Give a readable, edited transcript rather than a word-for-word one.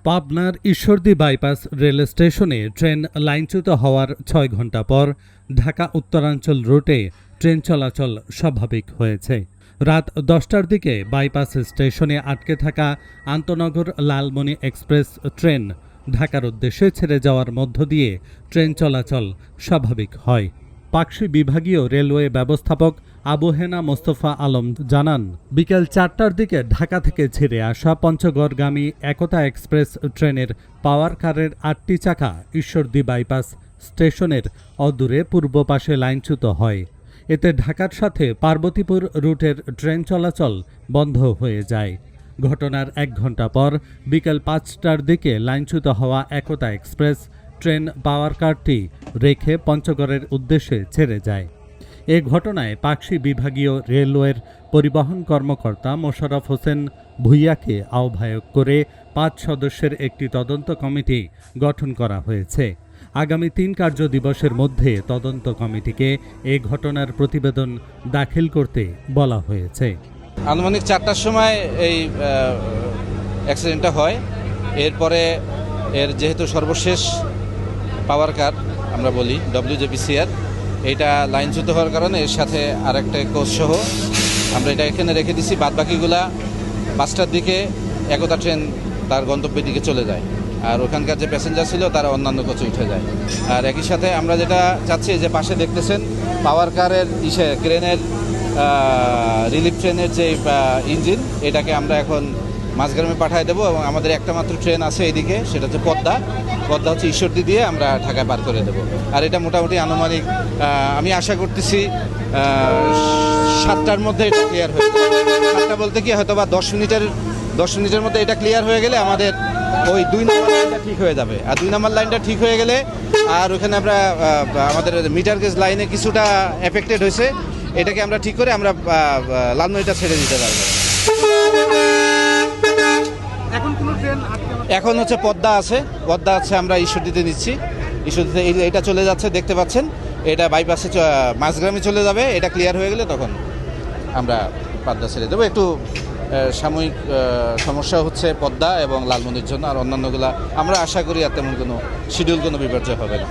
পাবনার Ishwardi bypass rail স্টেশনে train লাইনচ্যুত হওয়ার ৬ ঘণ্টা পর ঢাকা উত্তরাঞ্চল রুটে ট্রেন চলাচল স্বাভাবিক হয়েছে। রাত ১০টার দিকে বাইপাস স্টেশনে আটকে থাকা আন্তনগর লালমনি এক্সপ্রেস ট্রেন ঢাকার উদ্দেশ্যে ছেড়ে যাওয়ার মধ্য দিয়ে ট্রেন চলাচল স্বাভাবিক হয়। পাকশী বিভাগীয় রেলওয়ে ব্যবস্থাপক আবু হেনা মোস্তফা আলম জানান, বিকেল ৪টার দিকে ঢাকা থেকে ছেড়ে আসা পঞ্চগড়গামী একতা এক্সপ্রেস ট্রেনের পাওয়ার কারের ৮টি চাকা ঈশ্বরদী বাইপাস স্টেশনের অদূরে পূর্ব পাশে লাইনচ্যুত হয়। এতে ঢাকার সাথে পার্বতীপুর রুটের ট্রেন চলাচল বন্ধ হয়ে যায়। ঘটনার ১ ঘণ্টা পর বিকেল ৫টার দিকে লাইনচ্যুত হওয়া একতা এক্সপ্রেস ট্রেন পাওয়ার কারটি রেখে পঞ্চগড়ের উদ্দেশ্যে ছেড়ে যায়। এ ঘটনায় পাকশী বিভাগীয় রেলওয়ের পরিবহন কর্মকর্তা মোশাররফ হোসেন ভূঁইয়াকে আহ্বায়ক করে ৫ সদস্যের একটি তদন্ত কমিটি গঠন করা হয়েছে। আগামী ৩ কার্য দিবসের মধ্যে তদন্ত কমিটিকে এ ঘটনার প্রতিবেদন দাখিল করতে বলা হয়েছে। আনুমানিক ৪টার সময় এই অ্যাক্সিডেন্টটা হয়। এরপরে যেহেতু সর্বশেষ পাওয়ার কার আমরা বলি WJPCR, এইটা লাইনচ্যুত হওয়ার কারণে এর সাথে আরেকটা কোচ সহ আমরা এটা এখানে রেখে দিছি। বাদবাকিগুলা ৫টার দিকে একতা ট্রেন তার গন্তব্যের দিকে চলে যায়, আর ওখানকার যে প্যাসেঞ্জার ছিল তারা অন্যান্য কোচে উঠে যায়। আর একই সাথে আমরা যেটা চাচ্ছি, যে পাশে দেখতেছেন পাওয়ার কারের ক্রেনের রিলিফ ট্রেনের যে ইঞ্জিন, এটাকে আমরা এখন মাঝগ্রামে পাঠিয়ে দেবো এবং আমাদের একটা মাত্র ট্রেন আছে এদিকে, সেটা হচ্ছে পদ্মা হচ্ছে ঈশ্বরদী দিয়ে আমরা ঢাকায় পার করে দেবো। আর এটা মোটামুটি আনুমানিক আমি আশা করতেছি 7টার মধ্যে এটা ক্লিয়ার হয়ে যাবে। 7টা বলতে কি হয়তো বা 10 মিনিটের মধ্যে এটা ক্লিয়ার হয়ে গেলে আমাদের ওই 2 নম্বর লাইনটা ঠিক হয়ে যাবে। আর 2 নম্বর লাইনটা ঠিক হয়ে গেলে আর ওখানে আমরা আমাদের মিটার গেজ লাইনে কিছুটা এফেক্টেড হয়েছে, এটাকে আমরা ঠিক করে আমরা লালমনিটা ছেড়ে দিতে পারবো। এখন হচ্ছে পদ্মা আছে, আমরা ঈশ্বরদীতে নিচ্ছি। ঈশ্বরদীতে এটা চলে যাচ্ছে, দেখতে পাচ্ছেন এটা বাইপাসে মাঝগ্রামে চলে যাবে। এটা ক্লিয়ার হয়ে গেলে তখন আমরা পদ্মা ছেড়ে দেবো। একটু সাময়িক সমস্যা হচ্ছে পদ্মা এবং লালমনির জন্য, আর অন্যান্যগুলা আমরা আশা করি আর তেমন কোনো শিডিউল কোনো বিপর্যয় হবে না।